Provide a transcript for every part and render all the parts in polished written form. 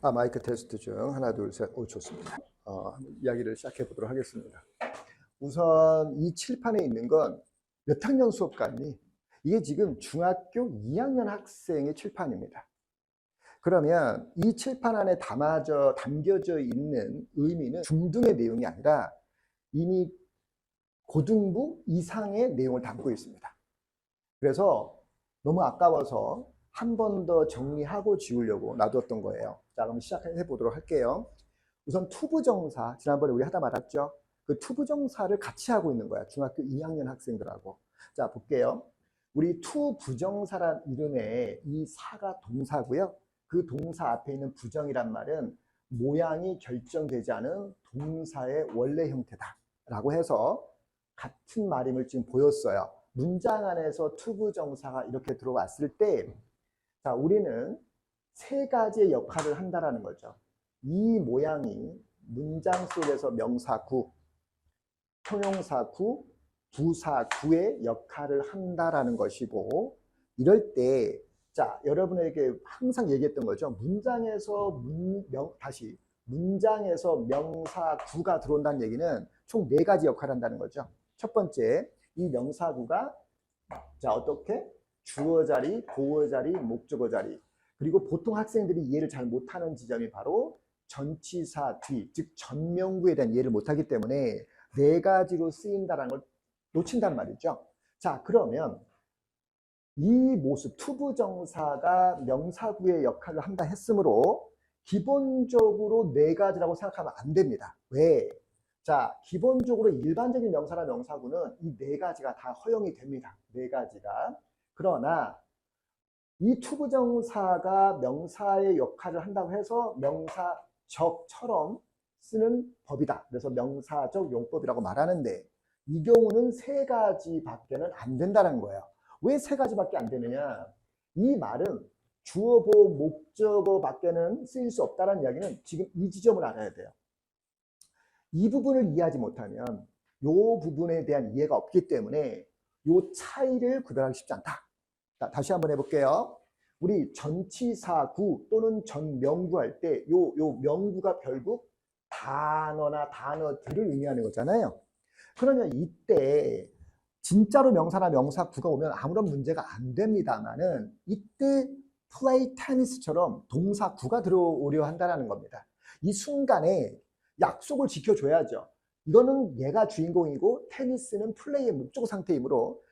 마이크 테스트 중 하나, 둘, 셋. 오, 좋습니다. 이야기를 시작해 보도록 하겠습니다. 우선 이 칠판에 있는 건 몇 학년 수업 같니? 이게 지금 중학교 2학년 학생의 칠판입니다. 그러면 이 칠판 안에 담겨져 있는 의미는 중등의 내용이 아니라 이미 고등부 이상의 내용을 담고 있습니다. 그래서 너무 아까워서 한 번 더 정리하고 지우려고 놔뒀던 거예요. 자, 그럼 시작해 보도록 할게요. 우선 투부정사, 지난번에 우리 하다 말았죠. 그 투부정사를 같이 하고 있는 거야. 중학교 2학년 학생들하고. 자, 볼게요. 우리 투부정사란 이름에 이 사가 동사고요. 그 동사 앞에 있는 부정이란 말은 모양이 결정되지 않은 동사의 원래 형태다 라고 해서 같은 말임을 지금 보였어요. 문장 안에서 투부정사가 이렇게 들어왔을 때, 자, 우리는 세 가지의 역할을 한다라는 거죠. 이 모양이 문장 속에서 명사구, 형용사구, 부사구의 역할을 한다라는 것이고, 이럴 때, 자, 여러분에게 항상 얘기했던 거죠. 문장에서 명사구가 들어온다는 얘기는 총 4가지 역할을 한다는 거죠. 첫 번째, 이 명사구가 자, 어떻게? 주어 자리, 보어 자리, 목적어 자리. 그리고 보통 학생들이 이해를 잘 못하는 지점이 바로 전치사 뒤, 즉 전명구에 대한 이해를 못하기 때문에 4가지로 쓰인다는 걸 놓친단 말이죠. 자, 그러면 이 모습, 투부정사가 명사구의 역할을 한다 했으므로 기본적으로 4가지라고 생각하면 안 됩니다. 왜? 자, 기본적으로 일반적인 명사나 명사구는 이 4가지가 다 허용이 됩니다. 4가지가. 그러나 이 투부정사가 명사의 역할을 한다고 해서 명사적처럼 쓰는 법이다. 그래서 명사적 용법이라고 말하는데 이 경우는 3가지밖에는 안 된다는 거예요. 왜 3가지밖에 안 되느냐? 이 말은 주어, 보어, 목적어밖에는 쓰일 수 없다는 이야기는 지금 이 지점을 알아야 돼요. 이 부분을 이해하지 못하면 이 부분에 대한 이해가 없기 때문에 이 차이를 구별하기 쉽지 않다. 자, 다시 한번 해볼게요. 우리 전치사구 또는 전명구 할 때 요 명구가 결국 단어나 단어들을 의미하는 거잖아요. 그러면 이때 진짜로 명사나 명사구가 오면 아무런 문제가 안 됩니다만은 이때 play tennis처럼 동사구가 들어오려 한다는 겁니다. 이 순간에 약속을 지켜줘야죠. 이거는 얘가 주인공이고 테니스는 플레이의 목적 상태이므로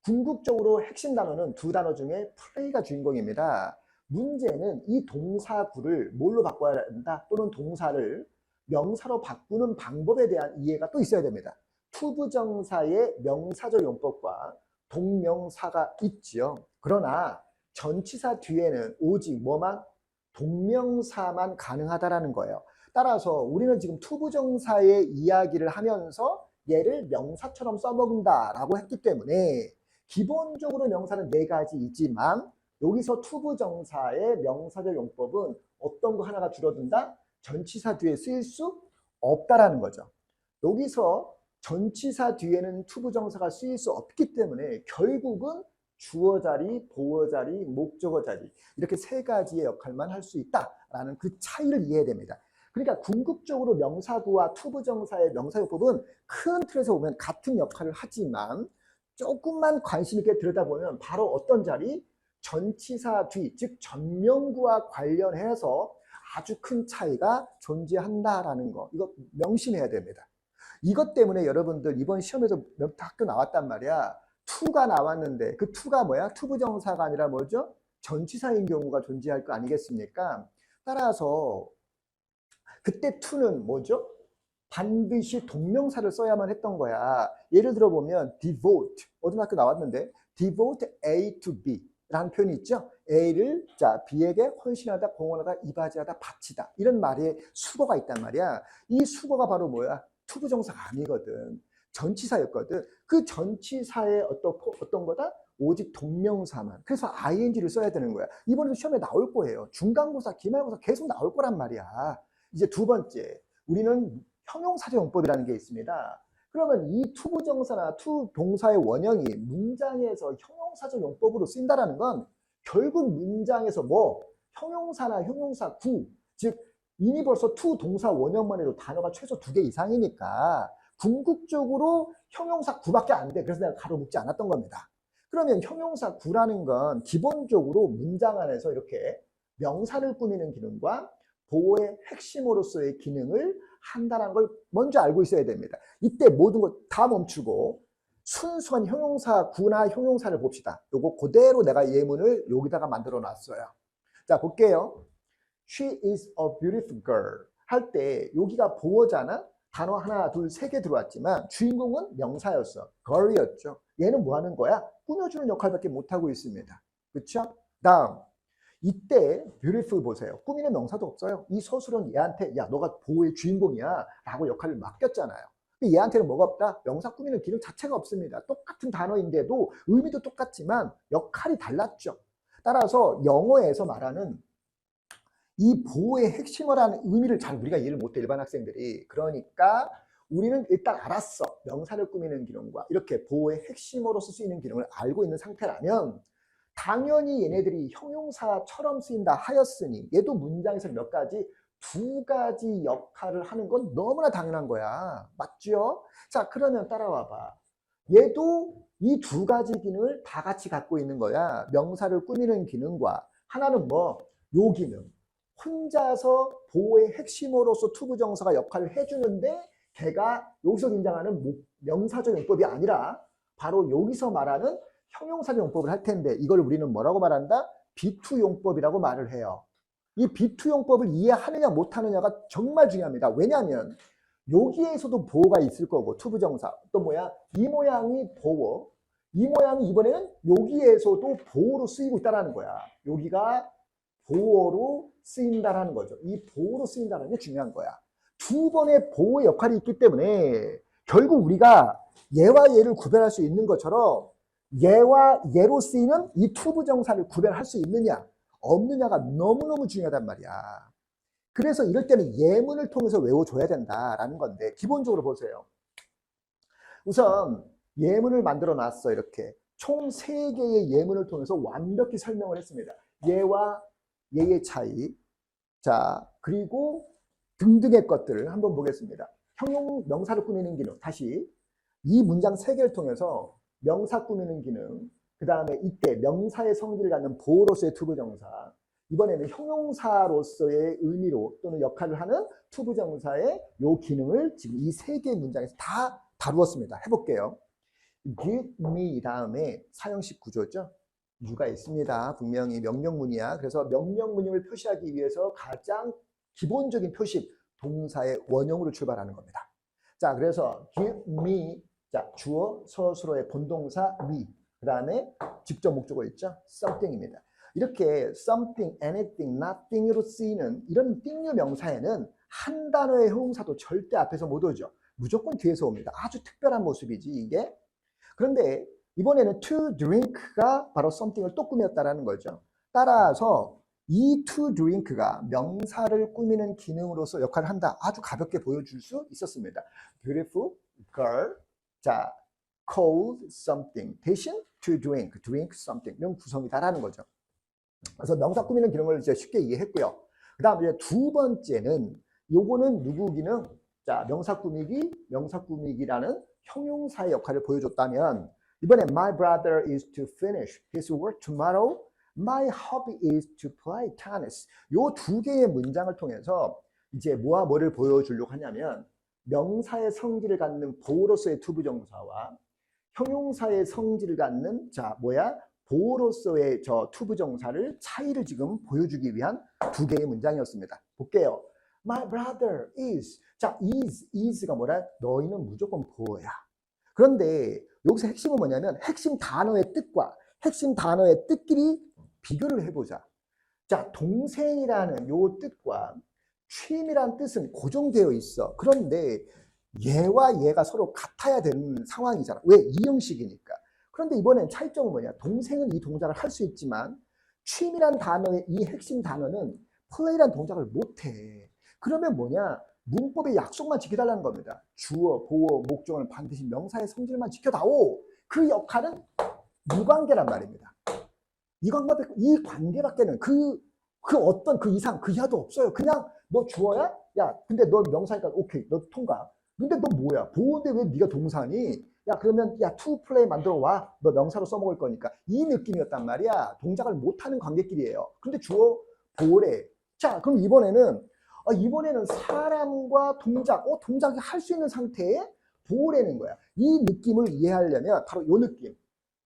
궁극적으로 핵심 단어는 2단어 중에 플레이가 주인공입니다. 문제는 이 동사구를 뭘로 바꿔야 된다 또는 동사를 명사로 바꾸는 방법에 대한 이해가 또 있어야 됩니다. 투부정사의 명사적 용법과 동명사가 있지요. 그러나 전치사 뒤에는 오직 뭐만? 동명사만 가능하다라는 거예요. 따라서 우리는 지금 투부정사의 이야기를 하면서 얘를 명사처럼 써먹는다라고 했기 때문에 기본적으로 명사는 4가지 있지만 여기서 투부정사의 명사적 용법은 어떤 거 하나가 줄어든다? 전치사 뒤에 쓰일 수 없다라는 거죠. 여기서 전치사 뒤에는 투부정사가 쓰일 수 없기 때문에 결국은 주어 자리, 보어 자리, 목적어 자리 이렇게 3가지의 역할만 할 수 있다라는 그 차이를 이해해야 됩니다. 그러니까 궁극적으로 명사구와 투부정사의 명사용법은 큰 틀에서 보면 같은 역할을 하지만 조금만 관심 있게 들여다보면 바로 어떤 자리? 전치사 뒤, 즉 전명구와 관련해서 아주 큰 차이가 존재한다라는 거. 이거 명심해야 됩니다. 이것 때문에 여러분들 이번 시험에서 몇 학교 나왔단 말이야. 투가 나왔는데 그 투가 뭐야? 투부정사가 아니라 뭐죠? 전치사인 경우가 존재할 거 아니겠습니까? 따라서 그때 투는 뭐죠? 반드시 동명사를 써야만 했던 거야. 예를 들어 보면 devote, 어떤 학교 나왔는데 devote A to B 라는 표현이 있죠. A를 자 B에게 헌신하다, 공헌하다, 이바지하다, 바치다 이런 말에 수거가 있단 말이야. 이 수거가 바로 뭐야? 투부정사가 아니거든. 전치사였거든. 그 전치사의 어떤 거다? 오직 동명사만. 그래서 ing를 써야 되는 거야. 이번에도 시험에 나올 거예요. 중간고사, 기말고사 계속 나올 거란 말이야. 이제 2번째, 우리는 형용사적 용법이라는 게 있습니다. 그러면 이 투부정사나 투동사의 원형이 문장에서 형용사적 용법으로 쓰인다는 건 결국 문장에서 뭐 형용사나 형용사구, 즉 이미 벌써 to 동사 원형만 해도 단어가 최소 2개 이상이니까 궁극적으로 형용사 구밖에 안 돼. 그래서 내가 가로 묶지 않았던 겁니다. 그러면 형용사 구라는 건 기본적으로 문장 안에서 이렇게 명사를 꾸미는 기능과 보호의 핵심으로서의 기능을 한다는 걸 먼저 알고 있어야 됩니다. 이때 모든 것 다 멈추고 순수한 형용사 구나 형용사를 봅시다. 요거 그대로 내가 예문을 여기다가 만들어 놨어요. 자, 볼게요. She is a beautiful girl 할 때 여기가 보어잖아. 단어 하나, 둘, 세 개 들어왔지만 주인공은 명사였어. girl이었죠. 얘는 뭐 하는 거야? 꾸며주는 역할밖에 못하고 있습니다. 그렇죠? 다음. 이때 beautiful 보세요. 꾸미는 명사도 없어요. 이 서술은 얘한테 야 너가 보호의 주인공이야 라고 역할을 맡겼잖아요. 얘한테는 뭐가 없다? 명사 꾸미는 기능 자체가 없습니다. 똑같은 단어인데도 의미도 똑같지만 역할이 달랐죠. 따라서 영어에서 말하는 이 보호의 핵심을 하는 의미를 잘 우리가 이해를 못해, 일반 학생들이. 그러니까 우리는 일단 알았어. 명사를 꾸미는 기능과 이렇게 보호의 핵심으로서 쓰이는 기능을 알고 있는 상태라면 당연히 얘네들이 형용사처럼 쓰인다 하였으니 얘도 문장에서 몇 가지, 2가지 역할을 하는 건 너무나 당연한 거야. 맞죠? 자, 그러면 따라와 봐. 얘도 이 2가지 기능을 다 같이 갖고 있는 거야. 명사를 꾸미는 기능과 하나는 뭐? 요 기능. 혼자서 보호의 핵심으로서 투부정사가 역할을 해주는데 걔가 여기서 등장하는 명사적 용법이 아니라 바로 여기서 말하는 형용사적 용법을 할 텐데 이걸 우리는 뭐라고 말한다? B2 용법이라고 말을 해요. 이 B2 용법을 이해하느냐 못하느냐가 정말 중요합니다. 왜냐하면 여기에서도 보호가 있을 거고 투부정사 또 뭐야? 이 모양이 보호, 이 모양이 이번에는 여기에서도 보호로 쓰이고 있다는 거야. 여기가 보호로 쓰인다라는 거죠. 이 보호로 쓰인다는 게 중요한 거야. 2번의 보호의 역할이 있기 때문에 결국 우리가 얘와 얘를 구별할 수 있는 것처럼 얘와 얘로 쓰이는 이 투부정사를 구별할 수 있느냐 없느냐가 너무너무 중요하단 말이야. 그래서 이럴 때는 예문을 통해서 외워줘야 된다라는 건데 기본적으로 보세요. 우선 예문을 만들어 놨어. 이렇게 총 3개의 예문을 통해서 완벽히 설명을 했습니다. 얘와 얘의 차이, 자 그리고 등등의 것들을 한번 보겠습니다. 형용 명사를 꾸미는 기능, 다시 이 문장 3개를 통해서 명사 꾸미는 기능, 그 다음에 이때 명사의 성질을 갖는 보호로서의 투부정사, 이번에는 형용사로서의 의미로 또는 역할을 하는 투부정사의 요 기능을 지금 이 3개의 문장에서 다 다루었습니다. 해볼게요. give me 다음에 사형식 구조죠. 유가 있습니다. 분명히 명령문이야. 그래서 명령문임을 표시하기 위해서 가장 기본적인 표식, 동사의 원형으로 출발하는 겁니다. 자, 그래서 give me, 자 주어 서술어의 본동사 me, 그 다음에 직접 목적어 있죠. something입니다. 이렇게 something, anything, nothing으로 쓰이는 이런 띵류 명사에는 한 단어의 형용사도 절대 앞에서 못 오죠. 무조건 뒤에서 옵니다. 아주 특별한 모습이지 이게. 그런데 이번에는 to drink가 바로 something을 또 꾸몄다라는 거죠. 따라서 이 to drink가 명사를 꾸미는 기능으로서 역할을 한다. 아주 가볍게 보여줄 수 있었습니다. beautiful girl, 자 cold something 대신 to drink, drink something 이런 구성이다라는 거죠. 그래서 명사 꾸미는 기능을 이제 쉽게 이해했고요. 그 다음 이제 2번째는 요거는 누구 기능? 자 명사 꾸미기라는 형용사의 역할을 보여줬다면 이번에 my brother is to finish his work tomorrow. My hobby is to play tennis. 요 2개의 문장을 통해서 이제 뭐와 뭐를 보여주려고 하냐면 명사의 성질을 갖는 보호로서의 투부정사와 형용사의 성질을 갖는 자 뭐야? 보호로서의 저 투부정사를 차이를 지금 보여주기 위한 2개의 문장이었습니다. 볼게요. My brother is. 자, is가 뭐라? 너희는 무조건 보호야. 그런데 여기서 핵심은 뭐냐면 핵심 단어의 뜻과 핵심 단어의 뜻끼리 비교를 해보자. 자, 동생이라는 요 뜻과 취미라는 뜻은 고정되어 있어. 그런데 얘와 얘가 서로 같아야 되는 상황이잖아. 왜? 이형식이니까. 그런데 이번엔 차이점은 뭐냐? 동생은 이 동작을 할 수 있지만 취미란 단어의 이 핵심 단어는 play란 동작을 못해. 그러면 뭐냐? 문법의 약속만 지켜달라는 겁니다. 주어, 보어, 목적어는 반드시 명사의 성질만 지켜다오. 그 역할은 무관계란 말입니다. 이 관계밖에는 그 그 어떤 그 이상, 그 이하도 없어요. 그냥 너 주어야? 야, 근데 너 명사니까 오케이, 너 통과. 근데 너 뭐야? 보호인데 왜 네가 동사니? 야, 그러면 야, to play 만들어 와. 너 명사로 써먹을 거니까. 이 느낌이었단 말이야. 동작을 못하는 관계끼리예요. 근데 주어 보호래. 자, 그럼 이번에는 사람과 동작이 할 수 있는 상태에 보호라는 거야. 이 느낌을 이해하려면 바로 이 느낌.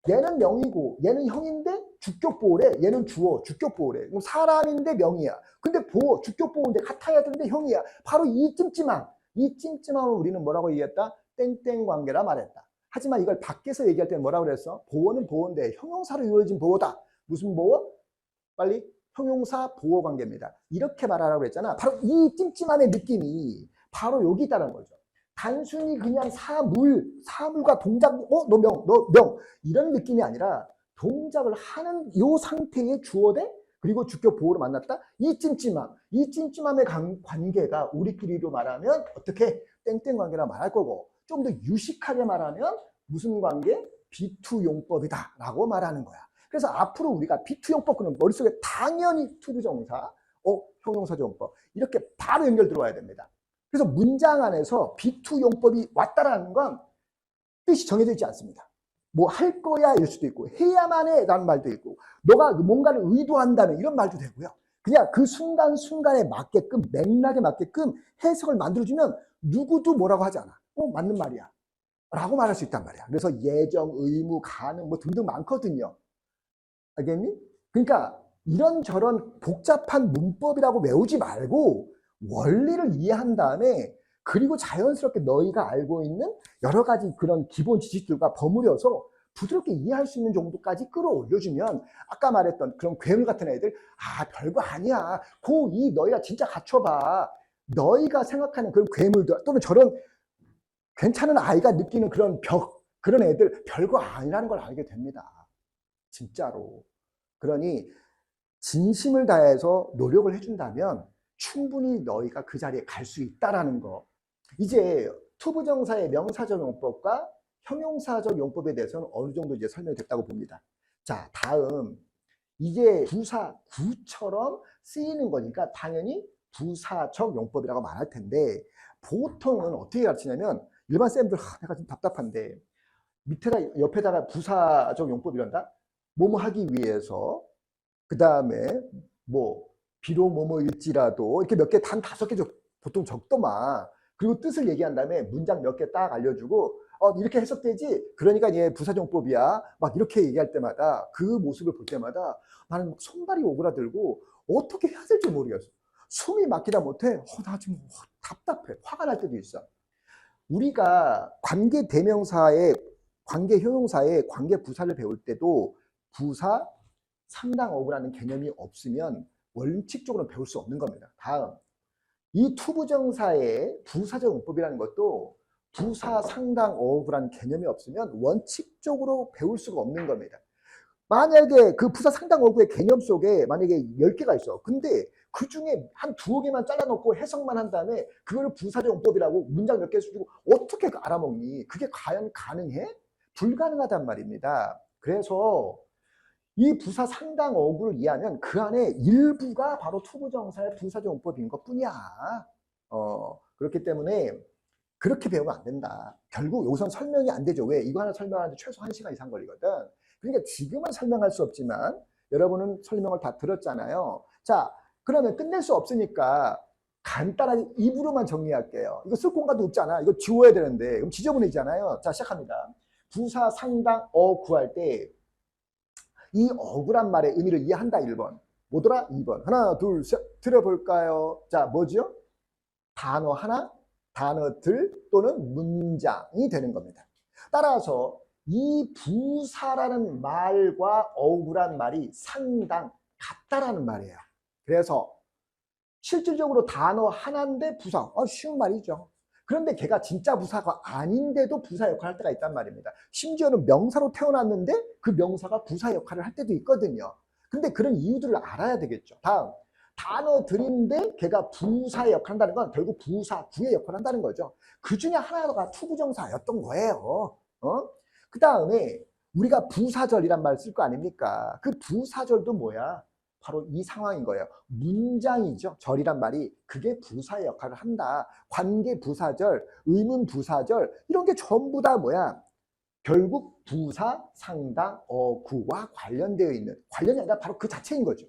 얘는 명이고 얘는 형인데 주격 보호래. 얘는 주어 주격 보호래. 그럼 사람인데 명이야. 근데 보호 주격 보호인데 같아야 되는데 형이야. 바로 이 찜찜함을 우리는 뭐라고 얘기했다? 땡땡 관계라 말했다. 하지만 이걸 밖에서 얘기할 때는 뭐라고 그랬어? 보호는 보호인데 형용사로 이루어진 보호다. 무슨 보호? 빨리 형용사 보호 관계입니다. 이렇게 말하라고 그랬잖아. 바로 이 찜찜함의 느낌이 바로 여기 있다는 거죠. 단순히 그냥 사물과 동작, 너 명, 이런 느낌이 아니라 동작을 하는 이 상태의 주어대 그리고 주격 보호를 만났다. 이 찜찜함의 관계가 우리끼리로 말하면 어떻게 땡땡 관계라 말할 거고, 좀 더 유식하게 말하면 무슨 관계? B2 용법이다라고 말하는 거야. 그래서 앞으로 우리가 B2 용법 그러면 머릿속에 당연히 투부정사, 형용사 용법 이렇게 바로 연결 들어와야 됩니다. 그래서 문장 안에서 B2 용법이 왔다라는 건 뜻이 정해져 있지 않습니다. 뭐 할 거야 일 수도 있고 해야만 해 라는 말도 있고 너가 뭔가를 의도한다는 이런 말도 되고요. 그냥 그 순간순간에 맞게끔 맥락에 맞게끔 해석을 만들어주면 누구도 뭐라고 하지 않아. 맞는 말이야 라고 말할 수 있단 말이야. 그래서 예정, 의무, 가능 뭐 등등 많거든요. 알겠니? 그러니까 이런저런 복잡한 문법이라고 외우지 말고 원리를 이해한 다음에 그리고 자연스럽게 너희가 알고 있는 여러 가지 그런 기본 지식들과 버무려서 부드럽게 이해할 수 있는 정도까지 끌어올려주면 아까 말했던 그런 괴물 같은 애들 별거 아니야. 고2 너희가 진짜 갖춰봐. 너희가 생각하는 그런 괴물들 또는 저런 괜찮은 아이가 느끼는 그런 그런 애들 별거 아니라는 걸 알게 됩니다. 진짜로. 그러니 진심을 다해서 노력을 해준다면 충분히 너희가 그 자리에 갈 수 있다라는 거. 이제 투부정사의 명사적 용법과 형용사적 용법에 대해서는 어느 정도 이제 설명이 됐다고 봅니다. 자, 다음 이게 부사 구처럼 쓰이는 거니까 당연히 부사적 용법이라고 말할 텐데 보통은 어떻게 가르치냐면 일반 쌤들 내가 좀 답답한데 밑에다 옆에다가 부사적 용법 이런다. 뭐뭐 하기 위해서 그 다음에 뭐 비록 뭐뭐일지라도 이렇게 몇 개 단 5개 보통 적더만. 그리고 뜻을 얘기한 다음에 문장 몇 개 딱 알려주고 이렇게 해석되지. 그러니까 얘 부사정법이야. 막 이렇게 얘기할 때마다 그 모습을 볼 때마다 나는 막 손발이 오그라들고 어떻게 해야 될지 모르겠어. 숨이 막히다 못해. 나 지금 답답해. 화가 날 때도 있어. 우리가 관계 대명사의 관계 형용사의 관계 부사를 배울 때도 부사 상당 어구라는 개념이 없으면 원칙적으로 배울 수 없는 겁니다. 다음, 이 투부정사의 부사적 용법이라는 것도 부사 상당 어구라는 개념이 없으면 원칙적으로 배울 수가 없는 겁니다. 만약에 그 부사 상당 어구의 개념 속에 만약에 10개가 있어. 근데 그 중에 한 2개만 잘라놓고 해석만 한 다음에 그걸 부사적 용법이라고 문장 몇 개 써주고 어떻게 알아먹니? 그게 과연 가능해? 불가능하단 말입니다. 그래서 이 부사 상당 어구를 이해하면 그 안에 일부가 바로 투부정사의 부사적 용법인 것 뿐이야. 그렇기 때문에 그렇게 배우면 안 된다. 결국 여기선 설명이 안 되죠. 왜? 이거 하나 설명하는데 최소 1시간 이상 걸리거든. 그러니까 지금은 설명할 수 없지만 여러분은 설명을 다 들었잖아요. 자, 그러면 끝낼 수 없으니까 간단하게 입으로만 정리할게요. 이거 쓸 공간도 없잖아. 이거 지워야 되는데 그럼 지저분해지잖아요. 자, 시작합니다. 부사 상당 어 구할 때 이 억울한 말의 의미를 이해한다. 1번. 뭐더라? 2번. 하나, 둘, 셋. 들어볼까요? 자, 뭐죠? 단어 하나, 단어들 또는 문장이 되는 겁니다. 따라서 이 부사라는 말과 억울한 말이 상당 같다라는 말이에요. 그래서 실질적으로 단어 하나인데 부사. 쉬운 말이죠. 그런데 걔가 진짜 부사가 아닌데도 부사 역할을 할 때가 있단 말입니다. 심지어는 명사로 태어났는데 그 명사가 부사 역할을 할 때도 있거든요. 근데 그런 이유들을 알아야 되겠죠. 다음, 단어들인데 걔가 부사의 역할을 한다는 건 결국 부사, 구의 역할을 한다는 거죠. 그 중에 하나가 투부정사였던 거예요. 그 다음에 우리가 부사절이란 말 쓸 거 아닙니까? 그 부사절도 뭐야? 바로 이 상황인 거예요. 문장이죠. 절이란 말이 그게 부사의 역할을 한다. 관계 부사절, 의문 부사절 이런 게 전부 다 뭐야? 결국 부사, 상당, 어구와 관련되어 있는 관련이 아니라 바로 그 자체인 거죠.